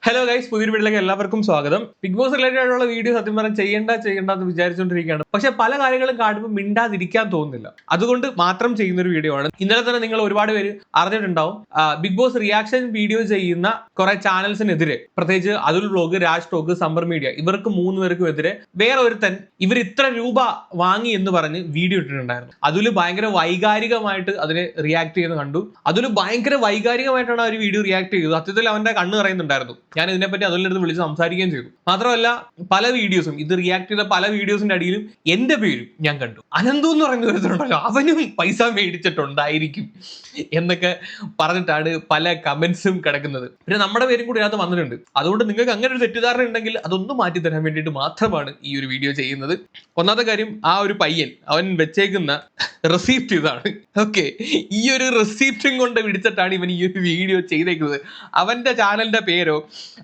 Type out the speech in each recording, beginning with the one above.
Hello guys, പുതിയൊരു വീട്ടിലേക്ക് എല്ലാവർക്കും സ്വാഗതം. ബിഗ് ബോസ് റിലേറ്റഡ് ആയിട്ടുള്ള വീഡിയോ സത്യം പറഞ്ഞാൽ ചെയ്യേണ്ട എന്ന് വിചാരിച്ചുകൊണ്ടിരിക്കുകയാണ്. പക്ഷെ പല കാര്യങ്ങളും കാണുമ്പോൾ മിണ്ടാതിരിക്കാൻ തോന്നുന്നില്ല. അതുകൊണ്ട് മാത്രം ചെയ്യുന്ന ഒരു വീഡിയോ ആണ്. ഇന്നലെ തന്നെ നിങ്ങൾ ഒരുപാട് പേര് അറിഞ്ഞിട്ടുണ്ടാവും. ബിഗ് ബോസ് റിയാക്ഷൻ വീഡിയോ ചെയ്യുന്ന കുറെ ചാനൽസിനെതിരെ, പ്രത്യേകിച്ച് Athul vlog, Raj talk, summer media, ഇവർക്ക് 3 പേർക്കും എതിരെ വേറെ ഒരുത്തൻ ഇവർ ഇത്ര രൂപ വാങ്ങി എന്ന് പറഞ്ഞ് വീഡിയോ ഇട്ടിട്ടുണ്ടായിരുന്നു. അതിൽ ഭയങ്കര വൈകാരികമായിട്ട് അതിനെ റിയാക്ട് ചെയ്യുന്നത് കണ്ടു. അതിൽ ഭയങ്കര വൈകാരികമായിട്ടാണ് ആ ഒരു വീഡിയോ റിയാക്ട് ചെയ്തത്. സത്യത്തിൽ അവന്റെ കണ്ണ് പറയുന്നുണ്ടായിരുന്നു. ഞാൻ ഇതിനെപ്പറ്റി അതിലെടുത്ത് വിളിച്ച് സംസാരിക്കുകയും ചെയ്തു. മാത്രമല്ല പല വീഡിയോസും, ഇത് റിയാക്ട് ചെയ്ത പല വീഡിയോസിന്റെ അടിയിലും എന്റെ പേരും ഞാൻ കണ്ടു. അനന്തു എന്ന് പറയുന്ന ഒരുത്തരുണ്ടല്ലോ, അവനും പൈസ മേടിച്ചിട്ടുണ്ടായിരിക്കും എന്നൊക്കെ പറഞ്ഞിട്ടാണ് പല കമന്റ്സും കിടക്കുന്നത്. പിന്നെ നമ്മുടെ പേരും കൂടി ഇതിനകത്ത് വന്നിട്ടുണ്ട്. അതുകൊണ്ട് നിങ്ങൾക്ക് അങ്ങനെ ഒരു തെറ്റിദ്ധാരണ ഉണ്ടെങ്കിൽ അതൊന്നും മാറ്റി തരാൻ വേണ്ടിയിട്ട് മാത്രമാണ് ഈ ഒരു വീഡിയോ ചെയ്യുന്നത്. ഒന്നാമത്തെ കാര്യം, ആ ഒരു പയ്യൻ അവൻ വെച്ചേക്കുന്ന റെസിപ്റ്റ് ഇതാണ്. ഓക്കെ, ഈ ഒരു റെസിപ്റ്റും കൊണ്ട് പിടിച്ചിട്ടാണ് ഇവൻ ഈ ഒരു വീഡിയോ ചെയ്തേക്കുന്നത്. അവന്റെ ചാനലിന്റെ പേരോ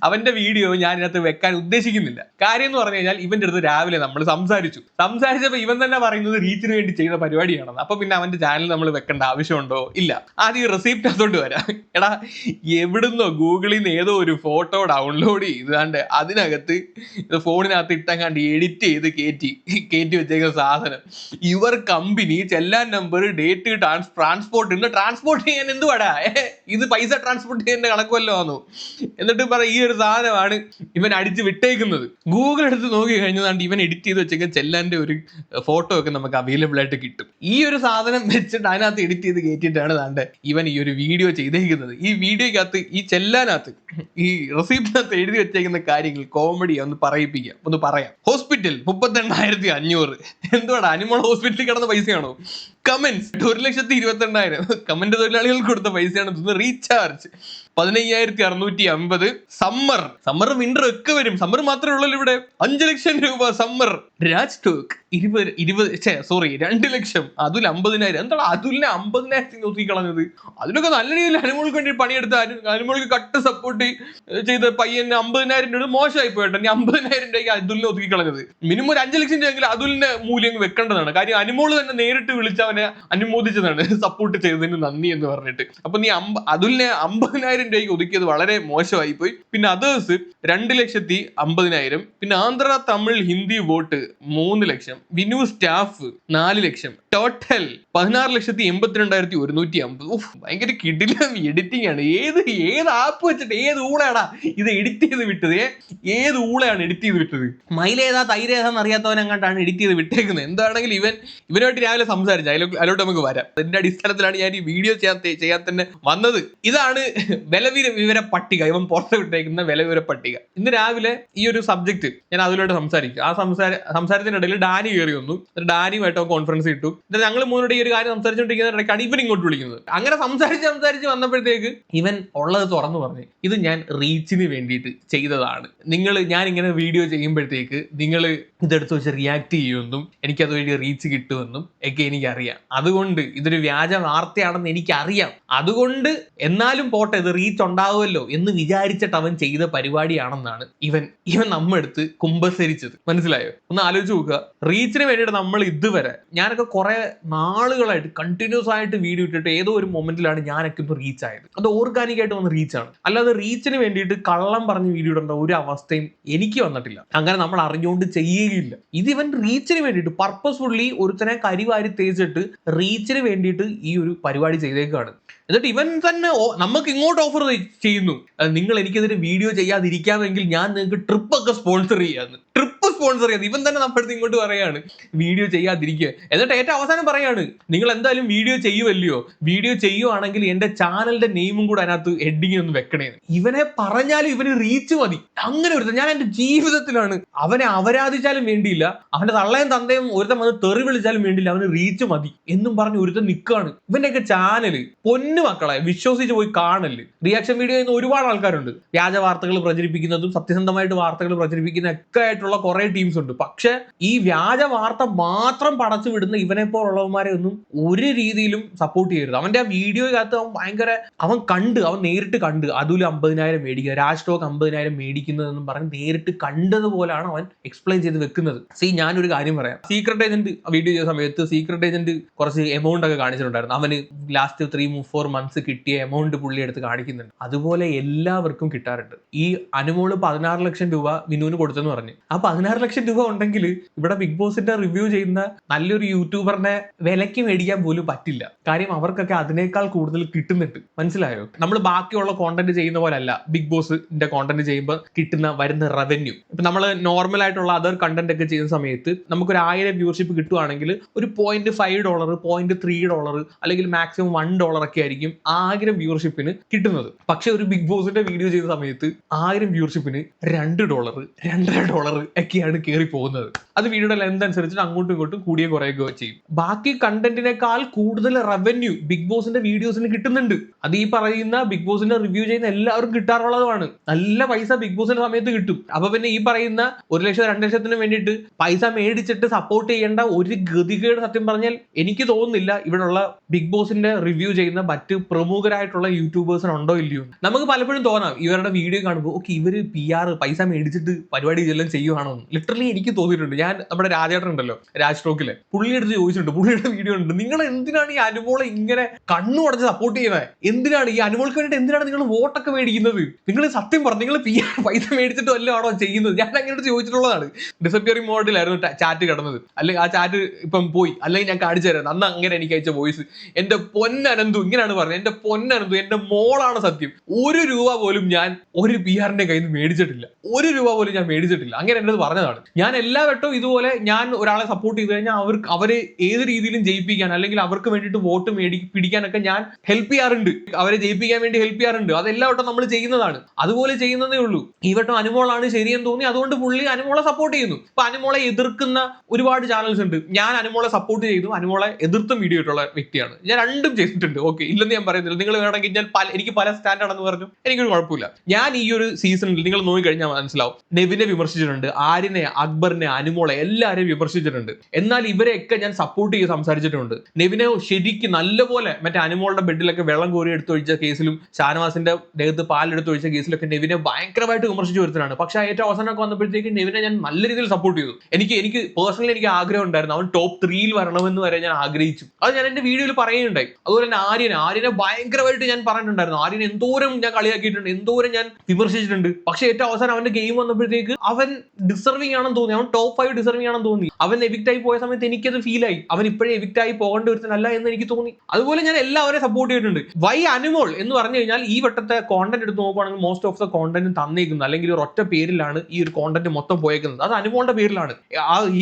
അവന്റെ വീഡിയോ ഞാൻ ഇതിനകത്ത് വെക്കാൻ ഉദ്ദേശിക്കുന്നില്ല. കാര്യം എന്ന് പറഞ്ഞു കഴിഞ്ഞാൽ, ഇവന്റെ അടുത്ത് രാവിലെ നമ്മൾ സംസാരിച്ചപ്പോൾ ഇവൻ തന്നെ പറയുന്നത് റീച്ചിന് വേണ്ടി ചെയ്ത പരിപാടിയാണെന്ന്. അപ്പൊ പിന്നെ അവന്റെ ചാനൽ നമ്മൾ വെക്കേണ്ട ആവശ്യമുണ്ടോ? ഇല്ല. ആദ്യം റെസിപ്റ്റ് അതുകൊണ്ട് വരാം. എടാ, എവിടുന്നോ ഗൂഗിളിൽ നിന്ന് ഏതോ ഒരു ഫോട്ടോ ഡൗൺലോഡ് ചെയ്താണ്ട് അതിനകത്ത് ഫോണിനകത്ത് ഇട്ടങ്ങാണ്ട് എഡിറ്റ് ചെയ്ത് കയറ്റി വെച്ചേക്കുന്ന സാധനം, യുവർ കമ്പനി ചെല്ലാൻ നമ്പർ, ഡേറ്റ്, ട്രാൻസ്പോർട്ട് ചെയ്യാൻ എന്തുവാടാ? ഇത് പൈസ ട്രാൻസ്പോർട്ട് ചെയ്യുന്ന കണക്കുമല്ലോ ആണോ? എന്നിട്ട് ഈ ഒരു സാധനമാണ് ഇവൻ അടിച്ച് വിട്ടേക്കുന്നത്. ഗൂഗിൾ എടുത്ത് നോക്കി കഴിഞ്ഞാൽ ഇവൻ എഡിറ്റ് ചെയ്ത് വെച്ചേക്കാൻ ചെല്ലാന്റെ ഒരു ഫോട്ടോ ഒക്കെ നമുക്ക് അവൈലബിൾ ആയിട്ട് കിട്ടും. ഈ ഒരു സാധനം വെച്ചിട്ട് അതിനകത്ത് എഡിറ്റ് ചെയ്ത് കയറ്റിയിട്ടാണ് താണ്ട് ഇവൻ ഈ ഒരു വീഡിയോ ചെയ്തേക്കുന്നത്. ഈ വീഡിയോക്കകത്ത്, ഈ ചെല്ലാനകത്ത്, ഈ റെസിപ്റ്റിനകത്ത് എഴുതി വെച്ചേക്കുന്ന കാര്യങ്ങൾ കോമഡി ഒന്ന് പറയാം. ഹോസ്പിറ്റൽ 38,500. എന്തുവാടാ, അനിമൽ ഹോസ്പിറ്റലിൽ കിടന്ന പൈസയാണോ? കമന്റ്സ് 1,22,000. കമന്റ് തൊഴിലാളികൾക്ക് കൊടുത്ത പൈസയാണ്. റീചാർജ് 15,650. സമ്മർ വിന്റർ ഒക്കെ വരും. സമ്മർ മാത്രമേ ഉള്ളൂ ഇവിടെ. 5 ലക്ഷം രൂപ സമ്മർ. രാജ് ടോക്ക് 2 ലക്ഷം. അതുൽ 50,000. എന്താണ് അതുലിനെ 50,000 ഒതുക്കിക്കളഞ്ഞത്? അതിനൊക്കെ നല്ല രീതിയിൽ അനുമോൾക്ക് വേണ്ടി പണിയെടുത്ത, അനുമോൾക്ക് കട്ട് സപ്പോർട്ട് ചെയ്ത പയ്യന് 50,000 രൂപ മോശമായി പോയിട്ട് 50,000 രൂപയ്ക്ക് അതുലിനെ ഒതുക്കിക്കളഞ്ഞത്. മിനിമം ഒരു 5 ലക്ഷം രൂപയെങ്കിലും അതുലിന്റെ മൂല്യം വെക്കേണ്ടതാണ്. കാര്യം അനുമോള് തന്നെ നേരിട്ട് വിളിച്ച് അവനെ അനുമോദിച്ചതാണ്, സപ്പോർട്ട് ചെയ്തതിന് നന്ദി എന്ന് പറഞ്ഞിട്ട്. അപ്പൊ നീ അതുലിനെ 50,000 രൂപയ്ക്ക് ഒതുക്കിയത് വളരെ മോശമായി പോയി. പിന്നെ അതേഴ്സ് 2,50,000. പിന്നെ ആന്ധ്ര, തമിഴ്, ഹിന്ദി വോട്ട് 3 ലക്ഷം. വിനു സ്റ്റാഫ് 4 ലക്ഷം. ടോട്ടൽ 16,82,150. ഭയങ്കര കിടിലം എഡിറ്റിംഗ് ആണ്. ഏത് ആപ്പ് വെച്ചിട്ട്, ഏത് ഊളയാടാ ഇത് എഡിറ്റ് ചെയ്ത് വിട്ടത്? ഏത് ഊളയാണ് എഡിറ്റ് ചെയ്ത് വിട്ടത്? മൈലേതാ തൈരേതാന്ന് അറിയാത്തവനെങ്ങാണ്ടാണ് എഡിറ്റ് ചെയ്ത് വിട്ടേക്കുന്നത്. എന്താണെങ്കിലും ഇവനായിട്ട് രാവിലെ സംസാരിച്ചു. അതിലോട്ട് നമുക്ക് വരാം. അതിന്റെ അടിസ്ഥാനത്തിലാണ് ഞാൻ ഈ വീഡിയോ ചെയ്യാൻ തന്നെ വന്നത്. ഇതാണ് വിവര പട്ടിക. ഇവൻ പുറത്ത് വിട്ടേക്കുന്ന വിവര പട്ടിക. ഇന്ന് രാവിലെ ഈ ഒരു സബ്ജക്ട് ഞാൻ അതിലോട്ട് സംസാരിക്കും. ആ സംസാരത്തിനിടയിൽ ഡാനി കയറി വന്നു. ഡാനിയുമായിട്ട് കോൺഫറൻസ് ഇട്ടു. എന്നിട്ട് ഞങ്ങൾ മൂന്നോട് ഈ ഒരു കാര്യം സംസാരിച്ചുകൊണ്ടിരിക്കുന്ന ഇടയ്ക്കാണ് ഇവൻ ഇങ്ങോട്ട് വിളിക്കുന്നത്. അങ്ങനെ സംസാരിച്ച് വന്നപ്പോഴത്തേക്ക് ഇവൻ ഉള്ളത് തുറന്നു പറഞ്ഞു, ഇത് ഞാൻ റീച്ചിന് വേണ്ടിയിട്ട് ചെയ്തതാണ്. ഞാൻ ഇങ്ങനെ വീഡിയോ ചെയ്യുമ്പോഴത്തേക്ക് നിങ്ങൾ ഇതെടുത്ത് വെച്ച് റിയാക്ട് ചെയ്യുമെന്നും എനിക്കത് വഴി റീച്ച് കിട്ടുമെന്നും ഒക്കെ എനിക്കറിയാം. അതുകൊണ്ട് ഇതൊരു വ്യാജ വാർത്തയാണെന്ന് എനിക്കറിയാം. അതുകൊണ്ട് എന്നാലും പോട്ടെ, ഇത് റീച്ച് ഉണ്ടാവുമല്ലോ എന്ന് വിചാരിച്ചിട്ട് അവൻ ചെയ്ത പരിപാടിയാണെന്നാണ് ഇവൻ നമ്മെടുത്ത് കുമ്പസരിച്ചത്. മനസ്സിലായോ? ഒന്ന് ആലോചിച്ച് നോക്കുക. റീച്ചിന് വേണ്ടിയിട്ട് നമ്മൾ ഇതുവരെ, ഞാനൊക്കെ കുറെ നാളുകളായിട്ട് കണ്ടിന്യൂസ് ആയിട്ട് വീഡിയോ ഇട്ടിട്ട് ഏതോ ഒരു മൊമെന്റിലാണ് ഞാനൊക്കെ ഇപ്പൊ റീച്ച് ആയത്. അത് ഓർഗാനിക് ആയിട്ട് വന്ന റീച്ചാണ്. അല്ലാതെ റീച്ചിന് വേണ്ടിയിട്ട് കള്ളം പറഞ്ഞ് വീഡിയോ ഇടേണ്ട ഒരു അവസ്ഥയും എനിക്ക് വന്നിട്ടില്ല. അങ്ങനെ നമ്മൾ അറിഞ്ഞുകൊണ്ട് ചെയ്യുകയില്ല. ഇത് ഇവൻ റീച്ചിന് വേണ്ടിയിട്ട് പർപ്പസ്ഫുള്ളി ഒരുത്തനെ കരിവാരി തേച്ചിട്ട് റീച്ചിന് വേണ്ടിയിട്ട് ഈ ഒരു പരിപാടി ചെയ്തേക്കാണ്. എന്നിട്ട് ഇവൻ തന്നെ നമുക്ക് ഇങ്ങോട്ട് ഓഫർ ചെയ്യുന്നു, നിങ്ങൾ എനിക്കെതിരെ വീഡിയോ ചെയ്യാതിരിക്കാമെങ്കിൽ ഞാൻ നിങ്ങൾക്ക് ട്രിപ്പൊക്കെ സ്പോൺസർ ചെയ്യാന്ന്. ഇവൻ തന്നെ നമ്മുടെ ഇങ്ങോട്ട് പറയാണ് വീഡിയോ ചെയ്യാതിരിക്കുക. എന്നിട്ട് ഏറ്റവും അവസാനം പറയാണ്, നിങ്ങൾ എന്തായാലും വീഡിയോ ചെയ്യുമല്ലയോ, വീഡിയോ ചെയ്യുവാണെങ്കിൽ എന്റെ ചാനലിന്റെ നെയിമും കൂടെ അതിനകത്ത് ഹെഡിങ് ഒന്ന് വെക്കണേ. ഇവനെ പറഞ്ഞാലും ഇവന് റീച്ച് മതി. അങ്ങനെ ഒരുത്തൻ ഞാൻ എന്റെ ജീവിതത്തിലാണ്, അവനെ അപരാധിച്ചാലും വേണ്ടിയില്ല, അവന്റെ തള്ളയും തന്തയും ഒരുത്തൻ വന്ന് തെറി വിളിച്ചാലും വേണ്ടിയില്ല, അവന് റീച്ച് മതി എന്നും പറഞ്ഞ് ഒരുത്തൻ നിൽക്കുകയാണ്. ഇവന്റെയൊക്കെ ചാനല് പൊന്നു മക്കളെ വിശ്വസിച്ച് പോയി കാണല്. റിയാക്ഷൻ വീഡിയോ ചെയ്യുന്ന ഒരുപാട് ആൾക്കാരുണ്ട്. വ്യാജ വാർത്തകൾ പ്രചരിപ്പിക്കുന്നതും സത്യസന്ധമായിട്ട് വാർത്തകൾ പ്രചരിപ്പിക്കുന്ന ഒക്കെ ആയിട്ടുള്ള ആയിട്ടുള്ള കുറെ ടീംസ് ഉണ്ട്. പക്ഷെ ഈ വ്യാജ വാർത്ത മാത്രം പടച്ചു വിടുന്ന ഇവനെ പോലുള്ളവന്മാരെ ഒന്നും ഒരു രീതിയിലും സപ്പോർട്ട് ചെയ്യരുത്. അവന്റെ ആ വീഡിയോയ്ക്കകത്ത് അവൻ നേരിട്ട് കണ്ട് അതുൽ 50,000 മേടിക്കുക, രാജ് ടോക്ക് 50,000 മേടിക്കുന്നതെന്നും പറഞ്ഞ് നേരിട്ട് കണ്ടതുപോലാണ് അവൻ എക്സ്പ്ലെയിൻ ചെയ്ത് വെക്കുന്നത്. ഞാനൊരു കാര്യം പറയാം. സീക്രട്ട് ഏജന്റ് വീഡിയോ ചെയ്ത സമയത്ത് സീക്രട്ട് ഏജന്റ് കുറച്ച് എമൗണ്ട് ഒക്കെ കാണിച്ചിട്ടുണ്ടായിരുന്നു. അവന് ലാസ്റ്റ് 3-4 months കിട്ടിയ എമൗണ്ട് പുള്ളി എടുത്ത് കാണിക്കുന്നുണ്ട്. അതുപോലെ എല്ലാവർക്കും കിട്ടാറുണ്ട്. ഈ അനുമോള് 16 ലക്ഷം രൂപ മിനുവിന് കൊടുത്തെന്ന് പറഞ്ഞു. ആ 16 ലക്ഷം രൂപ ഉണ്ടെങ്കിൽ ഇവിടെ ബിഗ് ബോസിന്റെ റിവ്യൂ ചെയ്യുന്ന നല്ലൊരു യൂട്യൂബറിനെ വിലയ്ക്ക് മേടിക്കാൻ പോലും പറ്റില്ല. കാര്യം അവർക്കൊക്കെ അതിനേക്കാൾ കൂടുതൽ കിട്ടുന്നുണ്ട്. മനസ്സിലായോ? നമ്മൾ ബാക്കിയുള്ള കോണ്ടന്റ് ചെയ്യുന്ന പോലെ അല്ല ബിഗ് ബോസിന്റെ കോണ്ടന്റ് ചെയ്യുമ്പോൾ വരുന്ന റവന്യൂ. ഇപ്പൊ നമ്മൾ നോർമൽ ആയിട്ടുള്ള അതർ കണ്ടന്റ് ഒക്കെ ചെയ്യുന്ന സമയത്ത് നമുക്കൊരു 1000 വ്യൂവർഷിപ്പ് കിട്ടുവാണെങ്കിൽ ഒരു $0.5, $0.3 അല്ലെങ്കിൽ മാക്സിമം $1 ഒക്കെ ആയിരിക്കും 1000 വ്യൂവർഷിപ്പിന് കിട്ടുന്നത്. പക്ഷെ ഒരു ബിഗ് ബോസിന്റെ വീഡിയോ ചെയ്യുന്ന സമയത്ത് 1000 വ്യൂവർഷിപ്പിന് $2, $2.5 ഒക്കെയാണ് കയറി പോകുന്നത്. അത് വീഡിയോയുടെ ലെന്ത് അനുസരിച്ചിട്ട് അങ്ങോട്ടും ഇങ്ങോട്ടും കൂടിയ കുറയുകയോ ചെയ്യും. ബാക്കി കണ്ടന്റിനേക്കാൾ കൂടുതൽ റവന്യൂ ബിഗ് ബോസിന്റെ വീഡിയോസിന് കിട്ടുന്നുണ്ട്. അത് ഈ പറയുന്ന ബിഗ് ബോസിന്റെ റിവ്യൂ ചെയ്യുന്ന എല്ലാവരും കിട്ടാറുള്ളതുമാണ്. നല്ല പൈസ ബിഗ് ബോസിന്റെ സമയത്ത് കിട്ടും. അപ്പൊ പിന്നെ ഈ പറയുന്ന 1 ലക്ഷം 2 ലക്ഷത്തിന് വേണ്ടിയിട്ട് പൈസ മേടിച്ചിട്ട് സപ്പോർട്ട് ചെയ്യേണ്ട ഒരു ഗതികേട് സത്യം പറഞ്ഞാൽ എനിക്ക് തോന്നുന്നില്ല ഇവിടെയുള്ള ബിഗ് ബോസിന്റെ റിവ്യൂ ചെയ്യുന്ന മറ്റ് പ്രമുഖരായിട്ടുള്ള യൂട്യൂബേഴ്സിന് ഉണ്ടോ ഇല്ലയോ. നമുക്ക് പലപ്പോഴും തോന്നാം ഇവരുടെ വീഡിയോ കാണുമ്പോൾ ഓക്കെ ഇവര് PR പൈസ മേടിച്ചിട്ട് പരിപാടി ഇതെല്ലാം ചെയ്യുവാണോ. ലിറ്ററലി എനിക്ക് തോന്നിയിട്ടുണ്ട്. ഞാൻ നമ്മുടെ രാജേട്ടൻ ഉണ്ടല്ലോ, രാജ് ടോക്കിലെ, പുള്ളിയെടുത്ത് ചോദിച്ചിട്ടുണ്ട്, പുള്ളിയുടെ വീഡിയോ ഉണ്ട്, നിങ്ങൾ എന്തിനാണ് ഈ അനുമോളെ ഇങ്ങനെ കണ്ണു അടച്ച് സപ്പോർട്ട് ചെയ്യുന്നത്? എന്തിനാണ് ഈ അനുമോൾക്ക് വേണ്ടിയിട്ട് എന്തിനാണ് നിങ്ങൾ വോട്ടൊക്കെ മേടിക്കുന്നത്? നിങ്ങൾ സത്യം പറഞ്ഞു നിങ്ങൾ പൈസ മേടിച്ചിട്ട് വല്ലതാണോ ചെയ്യുന്നത്? ഞാൻ അങ്ങനെ ചോദിച്ചിട്ടുള്ളതാണ്. ഡിസപ്പിയറിംഗ് മോഡിലായിരുന്നു ചാറ്റ് കിടന്നത്. അല്ലെങ്കിൽ ആ ചാറ്റ് ഇപ്പം പോയി, അല്ലെങ്കിൽ ഞാൻ കാണിച്ചു തരാം. അന്ന് അങ്ങനെ എനിക്ക് അയച്ച വോയിസ്, എന്റെ പൊന്നനന്തു ഇങ്ങനെയാണ് പറഞ്ഞത്, എന്റെ പൊന്നനന്തു എന്റെ മോളാണ് സത്യം, ₹1 പോലും ഞാൻ ഒരു PR-ന്റെ കയ്യിൽ നിന്ന് മേടിച്ചിട്ടില്ല, ₹1 പോലും ഞാൻ മേടിച്ചിട്ടില്ല. അങ്ങനെ എന്നത് പറഞ്ഞതാണ്. ഞാൻ എല്ലാ വട്ടവും ഇതുപോലെ ഞാൻ ഒരാളെ സപ്പോർട്ട് ചെയ്ത് കഴിഞ്ഞാൽ അവരെ ഏത് രീതിയിലും ജയിപ്പിക്കാൻ അല്ലെങ്കിൽ അവർക്ക് വേണ്ടിയിട്ട് വോട്ട് പിടിക്കാനൊക്കെ ഞാൻ ഹെൽപ്പ് ചെയ്യാറുണ്ട്. അവരെ ജയിപ്പിക്കാൻ വേണ്ടി ഹെൽപ്പ് ചെയ്യാറുണ്ട്. അതെല്ലാ വട്ടം നമ്മൾ ചെയ്യുന്നതാണ്. അതുപോലെ ചെയ്യുന്നതേ ഉള്ളൂ. ഈ വട്ടം അനുമോളാണ് ശരിയെന്ന് തോന്നി, അതുകൊണ്ട് പുള്ളി അനുമോളെ സപ്പോർട്ട് ചെയ്യുന്നു. ഇപ്പൊ അനുമോളെ എതിർക്കുന്ന ഒരുപാട് ചാനൽസ് ഉണ്ട്. ഞാൻ അനുമോളെ സപ്പോർട്ട് ചെയ്തു, അനുമോളെ എതിർത്തും വീഡിയോ ഇട്ടുള്ള വ്യക്തിയാണ്. ഞാൻ രണ്ടും ചെയ്തിട്ടുണ്ട്. ഓക്കെ, ഇല്ലെന്ന് ഞാൻ പറയുന്നില്ല. നിങ്ങൾ വേണമെങ്കിൽ ഞാൻ എനിക്ക് പല സ്റ്റാൻഡാണെന്ന് പറഞ്ഞു, എനിക്കൊരു കുഴപ്പമില്ല. ഞാൻ ഈ ഒരു സീസണിൽ നിങ്ങൾ നോക്കിക്കഴിഞ്ഞാൽ മനസ്സിലാവും, നെവിനെ വിമർശിച്ചിട്ടുണ്ട്, ആര്യനെ, അക്ബറിനെ, അനുമോളെ എല്ലാവരെയും വിമർശിച്ചിട്ടുണ്ട്. എന്നാൽ ഇവരെയൊക്കെ ഞാൻ സപ്പോർട്ട് ചെയ്ത് സംസാരിച്ചിട്ടുണ്ട്. നെവിനെ ശരിക്കും നല്ലപോലെ മറ്റേ അനുമോളുടെ ബെഡിലൊക്കെ വെള്ളം കോരി എടുത്തൊഴിച്ച കേസിലും ഷാനവാസിന്റെ ദേഹത്ത് പാലെടുത്തൊഴിച്ച കേസിലൊക്കെ നെവിനെ ഭയങ്കരമായിട്ട് വിമർശിച്ചു വരുന്നതാണ്. പക്ഷെ ഏറ്റവും അവസാനമൊക്കെ വന്നപ്പോഴത്തേക്ക് നെവിനെ ഞാൻ നല്ല രീതിയിൽ സപ്പോർട്ട് ചെയ്തു. എനിക്ക് പേഴ്സണലി എനിക്ക് ആഗ്രഹം ഉണ്ടായിരുന്നു, അവൻ ടോപ്പ് 3-ൽ വരണമെന്ന് വരെ ഞാൻ ആഗ്രഹിച്ചു. അത് ഞാൻ എന്റെ വീഡിയോയിൽ പറയുകയുണ്ടായി. അതുപോലെ തന്നെ ആര്യനെ ഭയങ്കരമായിട്ട് ഞാൻ പറഞ്ഞിട്ടുണ്ടായിരുന്നു. ആര്യനെ എന്തോരം ഞാൻ കളിയാക്കിയിട്ടുണ്ട്, എന്തോരം ഞാൻ വിമർശിച്ചിട്ടുണ്ട്. പക്ഷെ ഏറ്റവും അവസാനം അവന്റെ ഗെയിം വന്നപ്പോഴത്തേക്ക് അവൻ ഡിസർവിംഗ് ആണെന്ന് തോന്നി, അവൻ ടോപ്പ് 5 ഡിസർവിംഗ് ആണെന്ന് തോന്നി. അവൻ എവിക്റ്റ് ആയി പോയ സമയത്ത് എനിക്കത് ഫീൽ ആയി, അവൻ ഇപ്പോഴേ എവിക്റ്റ് ആയി പോകേണ്ട ഒരുത്തനല്ല എന്ന് എനിക്ക് തോന്നി. അതുപോലെ ഞാൻ എല്ലാവരെയും സപ്പോർട്ട് ചെയ്തിട്ടുണ്ട്. വൈ അനുമോൾ എന്ന് പറഞ്ഞു കഴിഞ്ഞാൽ ഈ വട്ടത്തെ കോണ്ടന്റ് എടുത്ത് നോക്കുകയാണെങ്കിൽ മോസ്റ്റ് ഓഫ് ദ കോണ്ടന്റ് തന്നേക്കുന്നത് അല്ലെങ്കിൽ ഒരു ഒറ്റ പേരിലാണ് ഈ ഒരു കോണ്ടന്റ് മൊത്തം പോയേക്കുന്നത്. അത് അനുമോളുടെ പേരിലാണ്.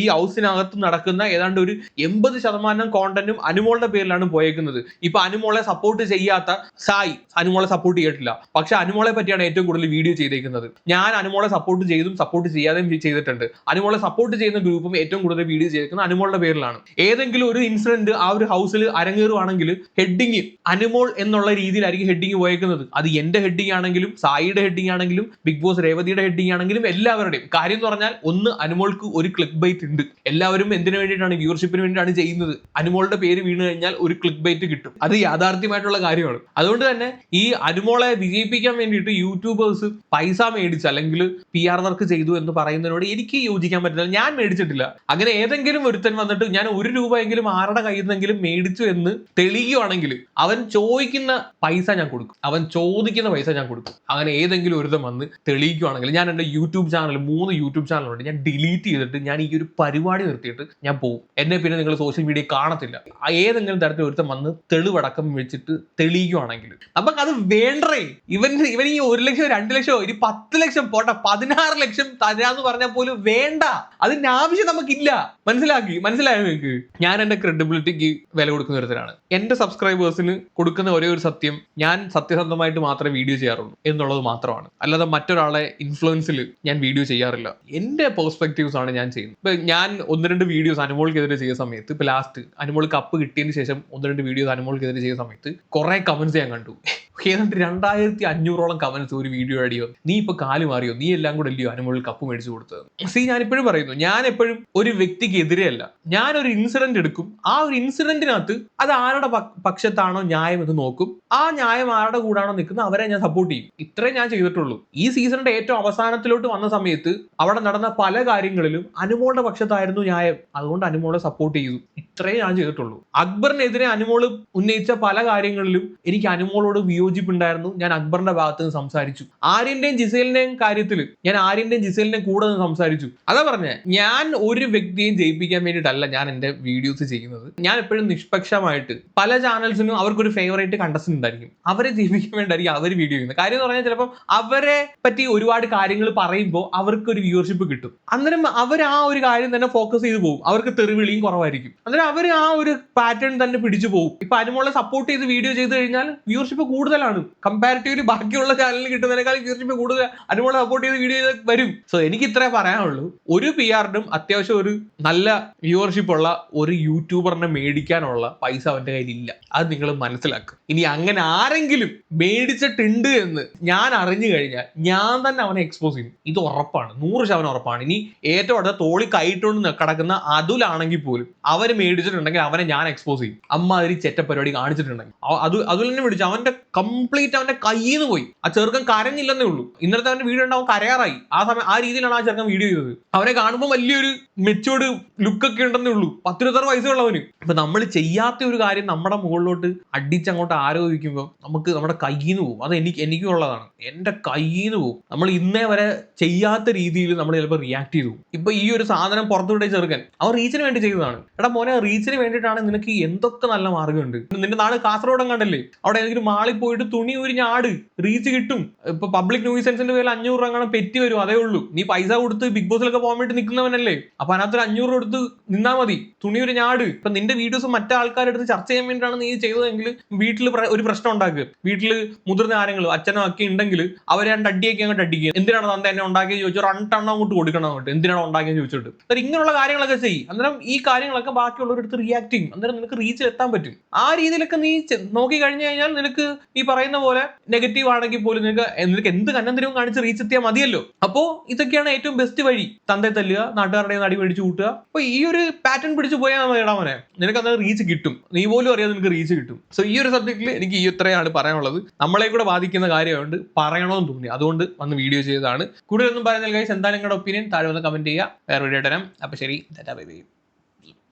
ഈ ഹൗസിനകത്ത് നടക്കുന്ന ഏതാണ്ട് ഒരു 80% കോണ്ടന്റും അനുമോളുടെ പേരിലാണ് പോയേക്കുന്നത്. ഇപ്പൊ അനുമോളെ സപ്പോർട്ട് ചെയ്യാത്ത സായി അനുമോളെ സപ്പോർട്ട് ചെയ്തിട്ടില്ല, പക്ഷെ അനുമോളെ പറ്റിയാണ് ഏറ്റവും കൂടുതൽ വീഡിയോ ചെയ്തേക്കുന്നത്. ഞാൻ അനുമോളെ സപ്പോർട്ട് ചെയ്തും സപ്പോർട്ട് ചെയ്യാതെയും ചെയ്തിട്ടുണ്ട്. അനുമോളെ സപ്പോർട്ട് ചെയ്യുന്ന ഗ്രൂപ്പും ഏറ്റവും കൂടുതൽ വീഡിയോ ചെയ്തേക്കുന്നത് അനുമോളുടെ പേരിലാണ്. ഏതെങ്കിലും ഒരു ഇൻസിഡന്റ് ആ ഒരു ഹൗസിൽ അരങ്ങേറുവാണെങ്കിൽ ഹെഡിങ് അനുമോൾ എന്നുള്ള രീതിയിലായിരിക്കും ഹെഡിങ് പോയേക്കുന്നത്. അത് എന്റെ ഹെഡിങ് ആണെങ്കിലും സായിയുടെ ഹെഡിങ് ആണെങ്കിലും ബിഗ് ബോസ് രേവതിയുടെ ഹെഡിങ് ആണെങ്കിലും എല്ലാവരുടെയും കാര്യം എന്ന് പറഞ്ഞാൽ ഒന്ന്, അനുമോൾക്ക് ഒരു ക്ലിക്ക് ബൈറ്റ് ഉണ്ട്. എല്ലാവരും എന്തിനു വേണ്ടിയിട്ടാണ്? വ്യൂവർഷിപ്പിന് വേണ്ടിയിട്ടാണ് ചെയ്യുന്നത്. അനുമോളുടെ പേര് വീണ് കഴിഞ്ഞാൽ ഒരു ക്ലിക്ക് ബൈറ്റ് കിട്ടും. അത് യാഥാർത്ഥ്യമായിട്ടുള്ള കാര്യമാണ്. അതുകൊണ്ട് തന്നെ ഈ അനുമോളെ വിജയിപ്പിക്കാൻ വേണ്ടിയിട്ട് യൂട്യൂബേഴ്സ് പൈസ മേടിച്ച് അല്ലെങ്കിൽ PR വർക്ക് ചെയ്തു എന്ന് പറയുന്നതിനോട് എനിക്ക് യോജിക്കാൻ പറ്റില്ല. ഞാൻ മേടിച്ചിട്ടില്ല. അങ്ങനെ ഏതെങ്കിലും ഒരുത്തൻ വന്നിട്ട് ഞാൻ ₹1 ആരുടെ കയ്യിൽ നിന്നെങ്കിലും മേടിച്ചു എന്ന് തെളിയുവാണെങ്കിൽ അവൻ ചോദിക്കുന്ന പൈസ ഞാൻ കൊടുക്കും, അവൻ ചോദിക്കുന്ന പൈസ ഞാൻ കൊടുക്കും. അങ്ങനെ ഏതെങ്കിലും ഒരുത്തൻ വന്ന് തെളിയിക്കുവാണെങ്കിൽ ഞാൻ എൻ്റെ യൂട്യൂബ് ചാനൽ 3 യൂട്യൂബ് ചാനലുണ്ട്, ഞാൻ ഡിലീറ്റ് ചെയ്തിട്ട് ഞാൻ ഈ ഒരു പരിപാടി നിർത്തിയിട്ട് ഞാൻ പോകും. എന്നെ പിന്നെ നിങ്ങൾ സോഷ്യൽ മീഡിയ കാണത്തില്ല. ഏതെങ്കിലും തരത്തിൽ ഒരുത്തൻ വന്ന് തെളിവടക്കം വെച്ചിട്ട് തെളിയിക്കുവാണെങ്കിൽ നമുക്ക് അത് വേണ്ടേ. ഇവൻ ഈ 1 ലക്ഷം 2 ലക്ഷം ഇനി 10 ലക്ഷം പോട്ടെ 16 ലക്ഷം തരാന്ന് പറഞ്ഞാൽ പോലും വേണ്ട. അതിന്റെ ആവശ്യം നമുക്കില്ല. മനസ്സിലായോ നിങ്ങൾക്ക്? ഞാൻ എന്റെ ക്രെഡിബിലിറ്റിക്ക് വില കൊടുക്കുന്ന ഒരുത്തരാണ്. എന്റെ സബ്സ്ക്രൈബേഴ്സിന് കൊടുക്കുന്ന ഒരേ ഒരു സത്യം, ഞാൻ സത്യസന്ധമായിട്ട് മാത്രമേ വീഡിയോ ചെയ്യാറുള്ളൂ എന്നുള്ളത് മാത്രമാണ്. അല്ലാതെ മറ്റൊരാളെ ഇൻഫ്ലുവൻസിൽ ഞാൻ വീഡിയോ ചെയ്യാറില്ല. എന്റെ പെർസ്പെക്റ്റീവ്സ് ആണ് ഞാൻ ചെയ്യുന്നത്. ഇപ്പൊ ഞാൻ 1-2 വീഡിയോസ് അനുമോൾക്കെതിരെ ചെയ്ത സമയത്ത്, ഇപ്പൊ ലാസ്റ്റ് അനുമോൾ കപ്പ് കിട്ടിയതിന് ശേഷം 1-2 വീഡിയോസ് അനുമോൾക്കെതിരെ ചെയ്ത സമയത്ത് കുറെ കമന്റ്സ് ഞാൻ കണ്ടു. ഏതാണ്ട് 2500ഓളം കമന്റ്സ് ഒരു വീഡിയോ അടിയോ, നീ ഇപ്പൊ കാല് മാറിയോ, നീ എല്ലാം കൂടെ അല്ലയോ അനുമോളിൽ കപ്പ് മേടിച്ചു കൊടുത്തത്. ഞാൻ എപ്പോഴും പറയുന്നു, ഞാൻ എപ്പോഴും ഒരു വ്യക്തിക്ക് എതിരെയല്ല. ഞാനൊരു ഇൻസിഡന്റ് എടുക്കും, ആ ഒരു ഇൻസിഡന്റിനകത്ത് അത് ആരുടെ പക്ഷത്താണോ ന്യായം എന്ന് നോക്കും, ആ ന്യായം ആരുടെ കൂടാണോ നിൽക്കുന്നത് അവരെ ഞാൻ സപ്പോർട്ട് ചെയ്യും. ഇത്രേ ഞാൻ ചെയ്തിട്ടുള്ളൂ. ഈ സീസണിന്റെ ഏറ്റവും അവസാനത്തിലോട്ട് വന്ന സമയത്ത് അവിടെ നടന്ന പല കാര്യങ്ങളിലും അനുമോളുടെ പക്ഷത്തായിരുന്നു ന്യായം, അതുകൊണ്ട് അനുമോളെ സപ്പോർട്ട് ചെയ്തു. ഇത്രേ ഞാൻ ചെയ്തിട്ടുള്ളൂ. അക്ബറിനെതിരെ അനുമോള് ഉന്നയിച്ച പല കാര്യങ്ങളിലും എനിക്ക് അനുമോളോട് വിയോജിപ്പുണ്ടായിരുന്നു. ഞാൻ അക്ബറിന്റെ ഭാഗത്ത് നിന്ന് സംസാരിച്ചു. ആര്യന്റെയും ജിസേലിന്റെയും കാര്യത്തിൽ ഞാൻ ആര്യന്റെയും ജിസേലിന്റെയും കൂടെ നിന്ന് സംസാരിച്ചു. അതാ പറഞ്ഞേ, ഞാൻ ഒരു വ്യക്തിയെയും ജയിപ്പിക്കാൻ വേണ്ടിയിട്ടല്ല ഞാൻ എന്റെ വീഡിയോസ് ചെയ്യുന്നത്. ഞാൻ എപ്പോഴും നിഷ്പക്ഷമായിട്ട്, പല ചാനൽസിനും അവർക്കൊരു ഫേവറേറ്റ് കണ്ടസ്റ്റന്റ് ഉണ്ടായിരിക്കും, അവരെ ജയിപ്പിക്കാൻ വേണ്ടിയായിരിക്കും അവർ വീഡിയോ ചെയ്യുന്നത്. കാര്യം എന്ന് പറഞ്ഞാൽ ചിലപ്പോൾ അവരെ പറ്റി ഒരുപാട് കാര്യങ്ങൾ പറയുമ്പോൾ അവർക്ക് ഒരു വ്യൂവർഷിപ്പ് കിട്ടും. അന്നേരം അവർ ആ ഒരു കാര്യം തന്നെ ഫോക്കസ് ചെയ്ത് പോകും. അവർക്ക് തെറിവിളിയും കുറവായിരിക്കും. അന്നേരം അവർ ആ ഒരു പാറ്റേൺ തന്നെ പിടിച്ചു പോകും. ഇപ്പൊ അനുമോളെ സപ്പോർട്ട് ചെയ്ത് വീഡിയോ ചെയ്ത് കഴിഞ്ഞാൽ വ്യൂവർഷിപ്പ് കൂടുതലാണ്. കമ്പാരിറ്റീവ്ലി ബാക്കിയുള്ള ചാനലിൽ കിട്ടുന്നതിനേക്കാൾ വ്യൂവർഷിപ്പ് കൂടുതൽ അനുമോളെ സപ്പോർട്ട് ചെയ്ത് വീഡിയോ ചെയ്ത് വരും. സോ എനിക്ക് ഇത്രേ പറയാനുള്ളൂ. ഒരു PR-നും അത്യാവശ്യം ഒരു നല്ല വ്യൂവർഷിപ്പ് ഉള്ള ഒരു യൂട്യൂബറിനെ മേടിക്കാനുള്ള പൈസ അവന്റെ കയ്യിലില്ല. അത് നിങ്ങൾ മനസ്സിലാക്കുക. ഇനി അങ്ങനെ ആരെങ്കിലും മേടിച്ചിട്ടുണ്ട് എന്ന് ഞാൻ അറിഞ്ഞു കഴിഞ്ഞാൽ ഞാൻ തന്നെ അവനെ എക്സ്പോസ് ചെയ്യും. ഇത് ഉറപ്പാണ്, 100% ഉറപ്പാണ്. ഇനി ഏറ്റവും അടുത്ത തോളി കൈയിട്ടോണ്ട് കിടക്കുന്ന അതുലാണെങ്കിൽ പോലും അവര് മേടിച്ചിട്ടുണ്ടെങ്കിൽ അവനെ ഞാൻ എക്സ്പോസ് ചെയ്യും. അമ്മാതിരി ചെറ്റ പരിപാടി കാണിച്ചിട്ടുണ്ടെങ്കിൽ അതുൽ തന്നെ വിളിച്ചു, അവന്റെ കംപ്ലീറ്റ് അവന്റെ കയ്യിൽ നിന്ന് പോയി. ആ ചെറുക്കൻ കരഞ്ഞില്ലെന്നേ ഉള്ളൂ. ഇന്നലത്തെ അവന്റെ വീഡിയോ ഉണ്ടാവും കരയാറായി. ആ സമയം ആ രീതിയിലാണ് ആ ചെറുക്കൻ വീഡിയോ ചെയ്തത്. അവനെ കാണുമ്പോൾ വലിയൊരു മെച്ചോർഡ് ലുക്കൊക്കെ ഉണ്ടെന്നേ ഉള്ളൂ. 10-26 വയസ്സുള്ളവന്. ഇപ്പൊ നമ്മൾ ചെയ്യാത്ത ഒരു കാര്യം നമ്മുടെ മുകളിലോട്ട് അടിച്ചങ്ങോട്ട് ആരോപിക്കുമ്പോൾ നമുക്ക് നമ്മുടെ കയ്യിൽ നിന്ന് പോകും. അത് എനിക്കും ഉള്ളതാണ്. എന്റെ കയ്യിൽ നിന്ന് പോകും. നമ്മൾ ഇന്നേ വരെ ചെയ്യാത്ത രീതിയിൽ നമ്മൾ ചിലപ്പോൾ റിയാക്ട് ചെയ്തു. ഇപ്പൊ ഈ ഒരു സാധനം പുറത്തുവിട്ട ചെറുക്കൻ അവൻ റീച്ചിന് വേണ്ടി ചെയ്തതാണ്. എടാ മോനെ, റീച്ചിന് വേണ്ടിയിട്ടാണ് നിനക്ക് എന്തൊക്കെ നല്ല മാർഗ്ഗമുണ്ട്. നിന്റെ നാട് കാസർഗോഡം കണ്ടല്ലേ, അവിടെ ഏതെങ്കിലും മാളിൽ പോയിട്ട് തുണി ഉരിഞ്ഞ ആട്, റീച്ച് കിട്ടും. ഇപ്പൊ പബ്ലിക് ന്യൂസൻസിന്റെ പേരിൽ 500 രൂപ അങ്ങനെ പെറ്റി വരും, അതേ ഉള്ളൂ. നീ പൈസ കൊടുത്ത് ബിഗ് ബോസിലൊക്കെ പോകാൻ വേണ്ടി നിൽക്കുന്നവനല്ലേ, അപ്പൊ അതിനകത്ത് 500 രൂപ എടുത്ത് നിന്നാ മതി. തുണി ഒരു ഞാട്. ഇപ്പൊ നിന്റെ വീഡിയോസ് മറ്റേ ആൾക്കാരെടുത്ത് ചർച്ച ചെയ്യാൻ വേണ്ടിയിട്ടാണ് നീ ചെയ്തതെങ്കിൽ വീട്ടിൽ ഒരു പ്രശ്നം ഉണ്ടാക്കുക. വീട്ടിൽ മുതിർന്ന ആരെങ്കിലും അച്ഛനോ ഒക്കെ ഉണ്ടെങ്കിൽ അവരെ അടിയൊക്കെ അങ്ങോട്ട് അടിക്കുക. എന്തിനാണ് തന്റെ എന്നെ ഉണ്ടാക്കിയെന്ന് ചോദിച്ചു 2 എണ്ണം അങ്ങോട്ട് കൊടുക്കണം. അങ്ങോട്ട് എന്തിനാണ് ഉണ്ടാക്കിയെന്ന് ചോദിച്ചിട്ട് ഇങ്ങനെയുള്ള കാര്യങ്ങളൊക്കെ ചെയ്യും. അന്നേരം ഈ കാര്യങ്ങളൊക്കെ ബാക്കിയുള്ളവരെടുത്ത് റിയാക്ട് ചെയ്യും. അന്നേരം നിനക്ക് റീച്ചിൽ എത്താൻ പറ്റും. ആ രീതിയിലൊക്കെ നീ നോക്കി കഴിഞ്ഞു കഴിഞ്ഞാൽ നിനക്ക് ഈ പറയുന്ന പോലെ നെഗറ്റീവ് ആണെങ്കിൽ പോലും നിനക്ക് എന്ത് കന്നന്തിരവും കാണിച്ച് റീച്ച് എത്തിയാൽ മതിയല്ലോ. അപ്പോ ഇതൊക്കെയാണ് ഏറ്റവും ബെസ്റ്റ് വഴി. തന്തയെ തല്ലുക, നാട്ടുകാരുടെ അടി മേടിച്ച് കൂട്ടുക. അപ്പൊ ഈ ഒരു പാറ്റേൺ പിടിച്ച് പോയാൽ മതിടാമനെ, നിനക്ക് അന്നേരം റീച്ച് കിട്ടും. നീ പോലും അറിയാതെ നിനക്ക് റീച്ച് കിട്ടും. സോ ഈ ഒരു സബ്ജക്റ്റിൽ എനിക്ക് ഈ ഇത്രയാണ് പറയാനുള്ളത്. നമ്മളെ കൂടെ ബാധിക്കുന്ന കാര്യമുണ്ട്, പറയണമെന്ന് തോന്നി, അതുകൊണ്ട് വന്ന് വീഡിയോ ചെയ്തതാണ്. കൂടുതലൊന്നും പറയുന്നില്ല ഗൈസ്. എന്തായാലും നിങ്ങളുടെ ഒപ്പീനിയൻ താഴെ വന്ന് കമന്റ് ചെയ്യുക. വേറെ വീഡിയോ ഇടാം. അപ്പൊ ശരി, ബൈ ബൈ.